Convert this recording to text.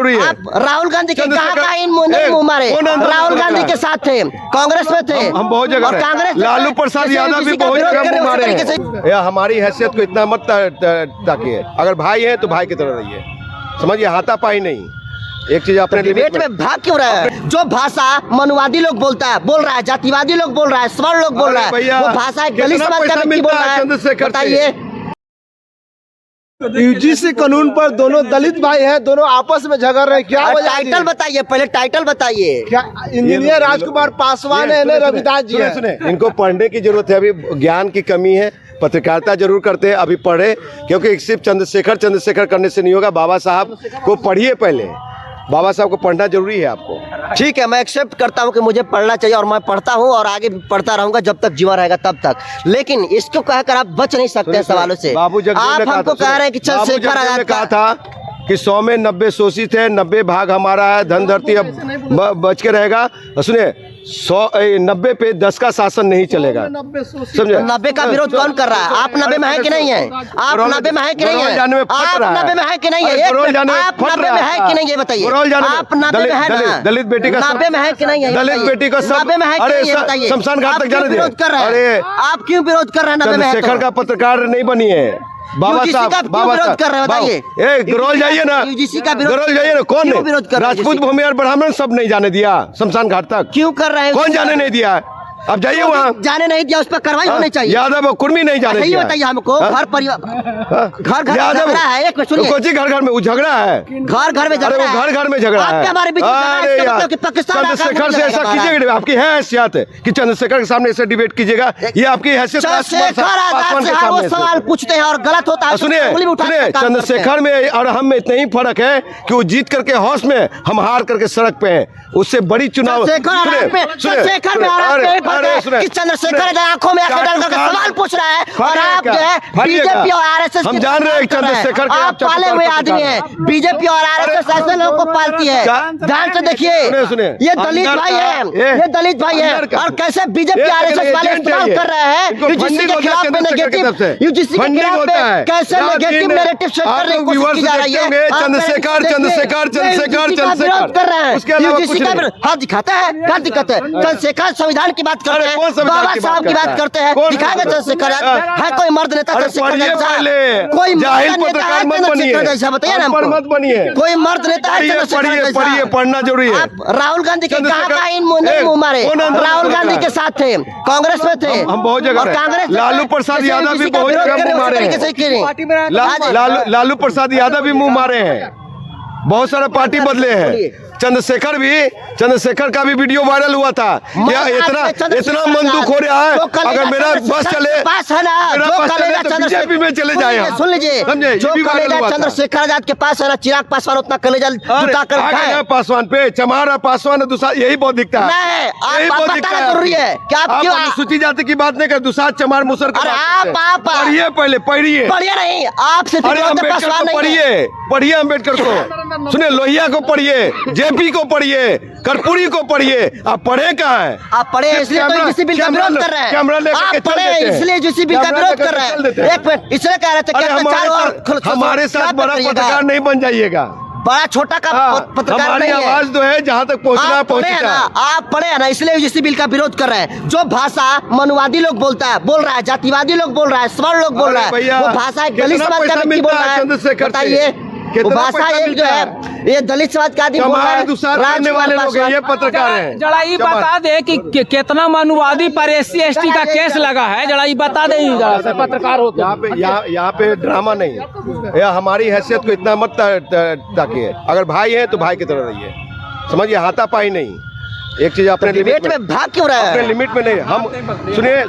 जरूरी है। राहुल गांधी के कहा इन मुंह मारे, राहुल गांधी के साथ थे, कांग्रेस में थे, हम बहुत जगह कांग्रेस, लालू प्रसाद यादव भी बहुत जगह मुंह मारे हैं। या हमारी हैसियत को इतना मत ताकिए, अगर भाई है तो भाई की तरह रहिए, समझिए, हाथापाई नहीं। एक चीज अपने डिबेट में भाग क्यों रहा है? जो भाषा मनुवादी लोग बोल रहा है, जातिवादी लोग बोल रहा है, स्वर्ण लोग बोल रहा है, वो भाषा दलित समाज का व्यक्ति बोल रहा है, बताइए। यूजीसी कानून पर दोनों दलित भाई हैं, दोनों आपस में झगड़ रहे हैं, क्या वजह? टाइटल बताइए, पहले टाइटल बताइए। क्या इंजीनियर राजकुमार पासवान है, रविदास जी है? सुने, इनको पढ़ने की जरूरत है, अभी ज्ञान की कमी है, पत्रकारिता जरूर करते हैं, अभी पढ़े, क्योंकि सिर्फ चंद्रशेखर करने से नहीं होगा। बाबा साहब को पढ़िए, पहले बाबा साहब को पढ़ना जरूरी है आपको। ठीक है, मैं एक्सेप्ट करता हूं कि मुझे पढ़ना चाहिए और मैं पढ़ता हूं और आगे भी पढ़ता रहूंगा जब तक जीवन रहेगा तब तक, लेकिन इसको कहकर आप बच नहीं सकते सवालों से। आप हमको कह रहे हैं कि चंद्रशेखर आजाद कहा था कि 100 में 90 शोषित है, 90 भाग हमारा है, धन धरती अब बच के रहेगा। सुनिए, 90 पे 10 का शासन नहीं चलेगा, समझे? 90 का विरोध कौन कर रहा है? आप 90 में है कि नहीं है? आप 90 में है कि नहीं है? आप 90 में है कि नहीं है? आप 90 में है कि नहीं है बताइए? आप 90 में है ना? दलित बेटी का 90 में है कि नहीं है? दलित बेटी का 90 में है कि नहीं है बताइए? शमशान घाट तक जाने विरोध कर रहे हैं, आप क्यों विरोध कर रहे हैं? 90 में है तो चंद्रशेखर का पत्रकार नहीं बनी है, बाबा साहब विरोध कर रहे हैं बताइए। गरौल जाइए ना, यूजीसी का गरौल जाइए ना, कौन विरोध कर रहे हैं? राजपूत भूमि और ब्राह्मण सब नहीं जाने दिया शमशान घाट तक, क्यों कर रहे हैं? कौन जाने नहीं दिया? अब जाइए वहाँ, जाने नहीं दिया, उस पर कार्रवाई होनी चाहिए। यादव और कुर्मी नहीं जाने दिया। बताइए हमको, घर परिवार घर झगड़ा है, एक मिनट सुनिए, कोची घर में झगड़ा है, घर में झगड़ा है, घर में झगड़ा है, हमारे बीच चंद्रशेखर से ऐसा कीजिएगा, आपकी है हैसियत है कि चंद्रशेखर के सामने ऐसे डिबेट कीजिएगा, ये आपकी हैसियत। सवाल पूछते हैं और गलत होता है। सुनिए, चंद्रशेखर में और हम में इतना ही फर्क है कि वो जीत करके हौस में, हम हार करके सड़क पे हैं, उससे बड़ी चुनाव। चंद्रशेखर आंखों में आंखें डाल करके सवाल पूछ रहा है और आप जो है बीजेपी और आरएसएस, हम जान रहे हैं चंद्रशेखर के आप पाले हुए आदमी हैं, बीजेपी और आरएसएस ऐसे लोगों को पालती है। ध्यान से देखिए, ये दलित भाई है, ये दलित भाई है, और कैसे बीजेपी आरएसएस वाले इस्तेमाल कर रहे हैं यूजीसी के खिलाफ में नेगेटिव, यूजीसी के खिलाफ में कैसे नेगेटिव नैरेटिव सेट करने की कोशिश की जा रही है। चंद्रशेखर विरोध कर रहे हैं, यूजीसी का हाथ दिखाता है, क्या दिक्कत है? चंद्रशेखर संविधान की बात करते हैं, बाबा साहब की बात करते हैं, दिखाएंगे चंद्रशेखर है कोई मर्द नेता चंद्रशेखर जैसा? कोई मर्द नेता है चंद्रशेखर जैसा? बताइए ना हमको, कोई मर्द नेता है चंद्रशेखर जैसा? पढ़ना जरूरी है। आप राहुल गांधी के कहा इन मुंह मारे, राहुल गांधी के साथ थे, कांग्रेस में थे, हम बहुत जगह, कांग्रेस, लालू प्रसाद यादव भी बहुत जगह मुंह मारे हैं, लालू प्रसाद यादव भी मुंह मारे हैं, बहुत सारा पार्टी बदले हैं। चंद्रशेखर का भी वीडियो वायरल हुआ था, क्या इतना मन दुख हो रहा है? अगर मेरा बस चले, बीजेपी में चले जाए, सुन लीजिए, जो कलेजा चंद्रशेखर आजाद के पास है ना, चिराग पासवान उतना कलेजा जुटा कर पासवान पे चमारा पासवान दूसरा, यही बहुत दिखता है, यही बहुत दिखता है। जरूरी है क्या आप अनुसूचित जाति की बात नहीं कर, दूसरा चमार मुसर पढ़िए, पहले पढ़िए नहीं, आप पढ़िए अम्बेडकर को, सुनिए, लोहिया को पढ़िए, जेपी को पढ़िए, कर्पूरी को पढ़िए, आप पढ़े कहाँ है? आप पढ़े इसलिए तो यूजीसी बिल का विरोध कर रहे हैं, आप पढ़े इसलिए यूजीसी बिल का विरोध कर रहे हैं। एक मिनट, इसलिए कह रहे थे कि हमारे साथ बड़ा पत्रकार नहीं बन जाइएगा, बड़ा छोटा का पत्रकार नहीं है। आवाज जो है जहाँ तक पहुँचना पहुँचेगा। आप पढ़े है ना, इसलिए यूजीसी बिल का विरोध कर रहे हैं। जो भाषा मनुवादी लोग बोल रहा है, जातिवादी लोग बोल रहा है, स्वर्ण लोग बोल रहा है, वो भाषा दलित समाज का व्यक्ति बोल रहा है, बताइए। वो भाषा एक जो है, ये दलित समाज का आदमी बोल रहा है, वाले लोग ये पत्रकार हैं। जरा ये बता दे कि कितना मनुवादी पर SC/ST का केस लगा है, जरा ये बता दे, पत्रकार हो। यहाँ पे ड्रामा नहीं, या हमारी हैसियत को इतना मत ताकिए, अगर भाई है तो भाई की तरह रहिए, समझिए, हाथापाई नहीं। एक चीज अपने डिबेट में भाग क्यों रहा है? अपने लिमिट में नहीं। हम सुनिए